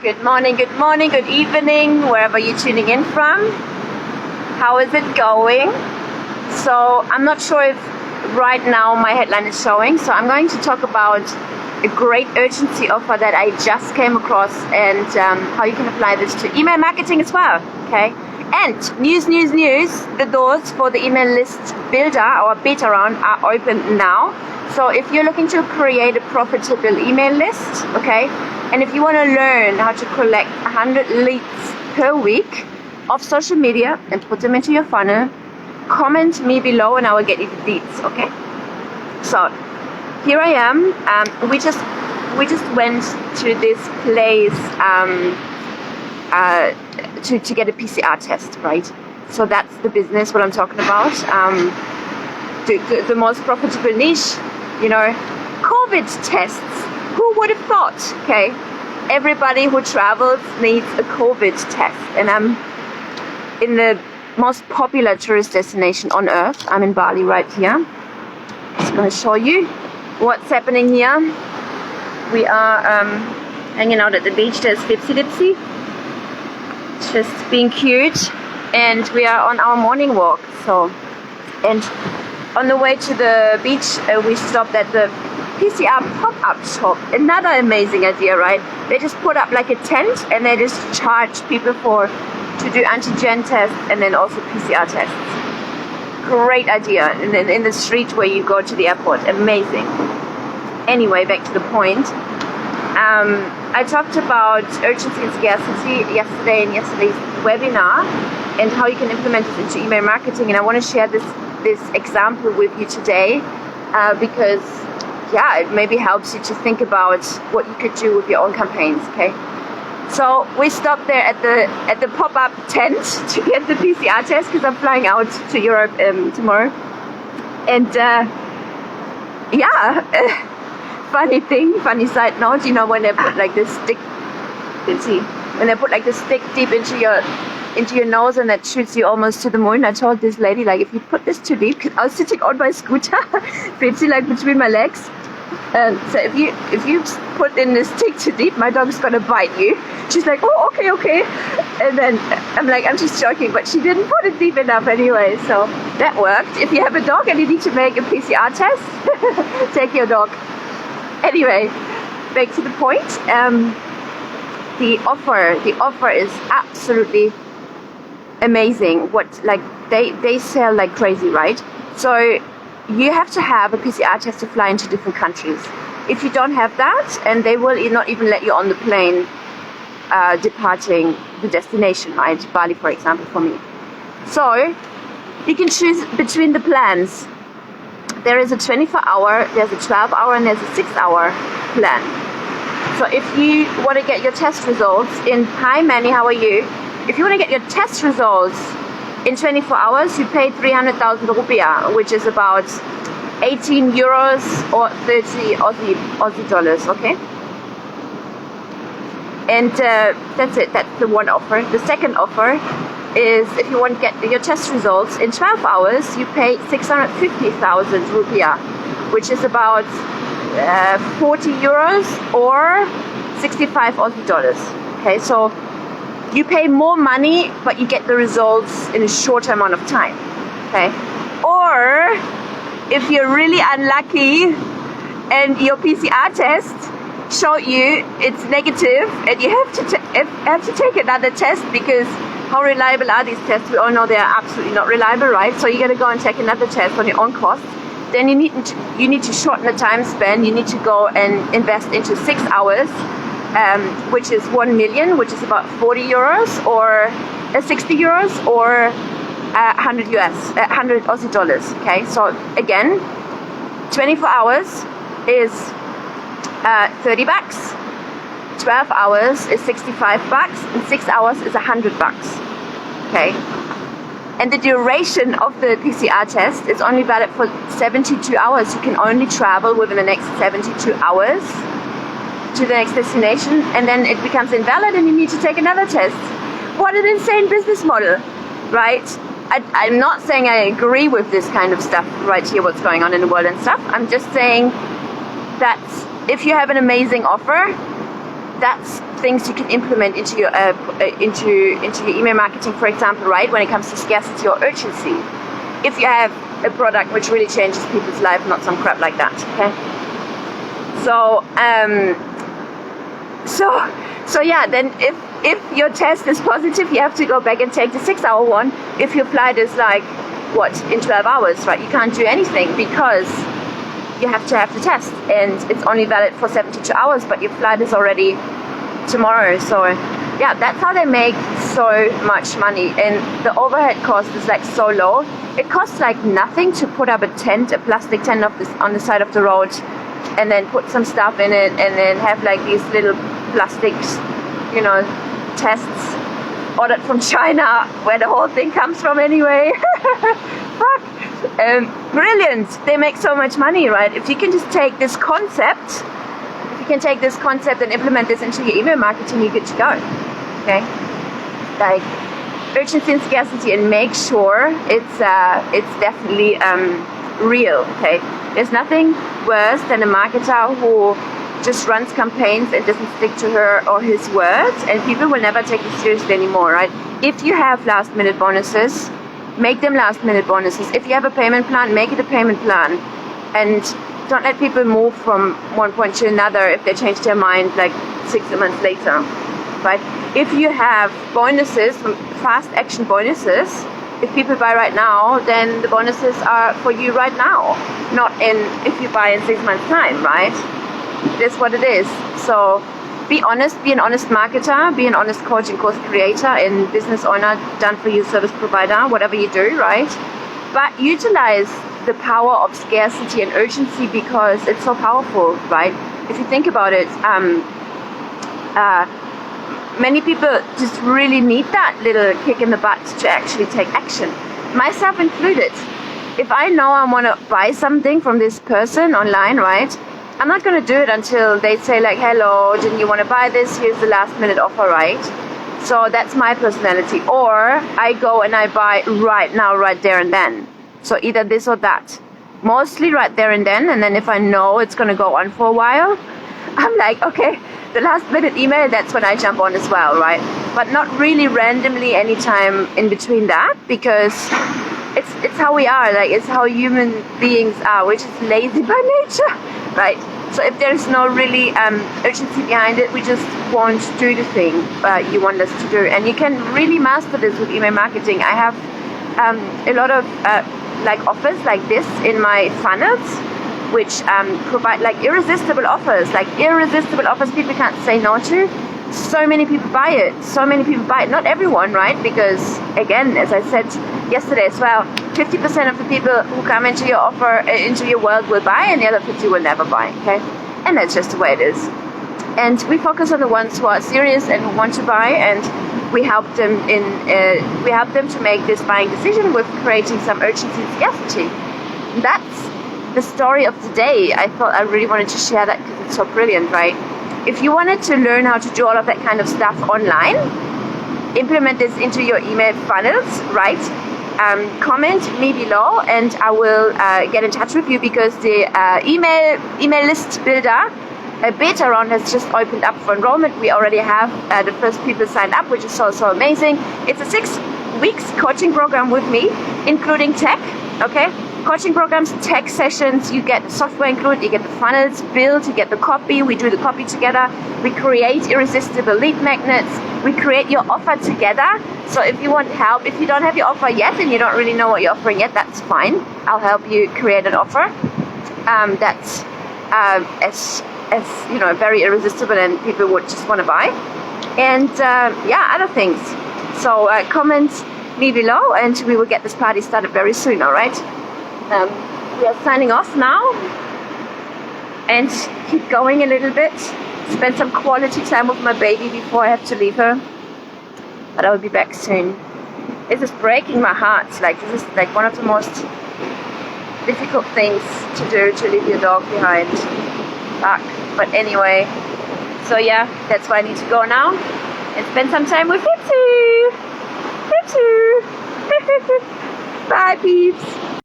Good morning, good evening, wherever you're tuning in from. How is it going? So I'm not sure if right now my headline is showing, so I'm going to talk about a great urgency offer that I just came across and how you can apply this to email marketing as well, okay? And news, the doors for the email list builder, our beta round, are open now. So if you're looking to create a profitable email list, okay, and if you want to learn how to collect 100 leads per week of social media and put them into your funnel, comment me below and I will get you the deets, okay? So here I am. We just went to this place to get a PCR test, right? So that's the business what I'm talking about. The most profitable niche, you know, COVID tests. Who would have thought? Okay, everybody who travels needs a COVID test, and I'm in the most popular tourist destination on earth. I'm in Bali right here. Just gonna show you what's happening here. We are hanging out at the beach. There's Dipsy, just being cute, and we are on our morning walk. So, and on the way to the beach, we stopped at the PCR pop-up shop. Another amazing idea, right? They just put up like a tent and they just charge people to do antigen tests and then also PCR tests. Great idea. And then in the street where you go to the airport. Amazing. Anyway, back to the point. I talked about urgency and scarcity yesterday in yesterday's webinar and how you can implement it into email marketing. And I want to share this example with you today because yeah, it maybe helps you to think about what you could do with your own campaigns, okay? So we stopped there at the pop-up tent to get the PCR test because I'm flying out to Europe tomorrow. And funny side note, you know, when they put like this stick, you can see, when they put like this stick deep into your nose and that shoots you almost to the moon. I told this lady, like, if you put this too deep, because I was sitting on my scooter, Betsy, like between my legs. So if you put in this stick too deep, my dog's gonna bite you. She's like, oh, okay. And then I'm like, I'm just joking, but she didn't put it deep enough anyway. So that worked. If you have a dog and you need to make a PCR test, take your dog. Anyway, back to the point. The offer is absolutely amazing. What, like, they sell like crazy, right? So you have to have a PCR test to fly into different countries. If you don't have that, and they will not even let you on the plane departing the destination, right? Bali, for example, for me. So you can choose between the plans. There is a 24-hour, there's a 12-hour, and there's a 6-hour plan. So if you want to get your test results in, hi Manny, how are you? If you want to get your test results in 24 hours, you pay 300,000 rupiah, which is about 18 euros or 30 Aussie dollars, okay? And that's it, that's the one offer. The second offer is if you want to get your test results in 12 hours, you pay 650,000 rupiah, which is about 40 euros or 65 Aussie dollars. Okay, so you pay more money, but you get the results in a shorter amount of time. Okay, or if you're really unlucky and your PCR test showed you it's negative, and you have to take another test because how reliable are these tests? We all know they are absolutely not reliable, right? So you're gonna go and take another test on your own cost. Then you need to shorten the time span. You need to go and invest into 6 hours, which is 1 million, which is about 40 euros or 60 euros or 100 Aussie dollars. Okay, so again, 24 hours is 30 bucks. 12 hours is 65 bucks, and 6 hours is 100 bucks. Okay. And the duration of the PCR test is only valid for 72 hours. You can only travel within the next 72 hours to the next destination, and then it becomes invalid and you need to take another test. What an insane business model, right? I'm not saying I agree with this kind of stuff right here, what's going on in the world and stuff. I'm just saying that if you have an amazing offer, that's things you can implement into your email marketing, for example, right? When it comes to scarcity or urgency, if you have a product which really changes people's life, not some crap like that. Okay. So yeah. Then if your test is positive, you have to go back and take the 6-hour one. If your flight is like in 12 hours, right? You can't do anything because you have to have the test, and it's only valid for 72 hours, but your flight is already tomorrow. So yeah, that's how they make so much money, and the overhead cost is like so low. It costs like nothing to put up a plastic tent on the side of the road, and then put some stuff in it, and then have like these little plastics, tests ordered from China, where the whole thing comes from anyway. Fuck. Brilliant. They make so much money, right? If you can just take this concept, and implement this into your email marketing, you're good to go. Okay? Like urgency and scarcity, and make sure it's definitely real. Okay? There's nothing worse than a marketer who just runs campaigns and doesn't stick to her or his words, and people will never take you seriously anymore, right? If you have last minute bonuses, make them last minute bonuses. If you have a payment plan, make it a payment plan, and don't let people move from one point to another if they change their mind like 6 months later, right? If you have bonuses, fast action bonuses, if people buy right now, then the bonuses are for you right now, not if you buy in 6 months time, right? That's what it is. So be honest, be an honest marketer, be an honest coach and course creator and business owner, done for you service provider, whatever you do, right? But utilize the power of scarcity and urgency because it's so powerful, right? If you think about it, many people just really need that little kick in the butt to actually take action, myself included. If I know I want to buy something from this person online, right, I'm not going to do it until they say like, hello, didn't you want to buy this? Here's the last minute offer, right? So that's my personality. Or I go and I buy right now, right there and then. So either this or that. Mostly right there and then if I know it's going to go on for a while, I'm like, okay, the last minute email, that's when I jump on as well, right? But not really randomly anytime in between that, because it's how we are, like it's how human beings are, which is lazy by nature, right? So if there's no really urgency behind it, we just won't do the thing you want us to do. And you can really master this with email marketing. I have a lot of like offers like this in my funnels, which provide like irresistible offers people can't say no to. So many people buy it. Not everyone, right? Because again, as I said yesterday as well, 50% of the people who come into your offer, into your world will buy, and the other 50 will never buy. Okay, and that's just the way it is. And we focus on the ones who are serious and who want to buy, and we help them to make this buying decision with creating some urgency and scarcity. That's the story of the day. I thought I really wanted to share that because it's so brilliant, right? If you wanted to learn how to do all of that kind of stuff online, implement this into your email funnels, right? Comment me below and I will get in touch with you, because the email list builder beta round has just opened up for enrollment. We already have the first people signed up, which is so amazing. It's a 6 weeks coaching program with me, including tech, okay? Coaching programs, tech sessions, you get the software included, you get the funnels built, you get the copy, we do the copy together, we create irresistible lead magnets, we create your offer together. So if you want help, if you don't have your offer yet and you don't really know what you're offering yet, that's fine. I'll help you create an offer that's as very irresistible and people would just want to buy. And other things. So comment me below and we will get this party started very soon, all right? We are signing off now and keep going a little bit. Spend some quality time with my baby before I have to leave her. But I will be back soon. This is breaking my heart. Like, this is like one of the most difficult things to do, to leave your dog behind. Fuck. But anyway, so yeah, that's why I need to go now and spend some time with him too. Bye, peeps.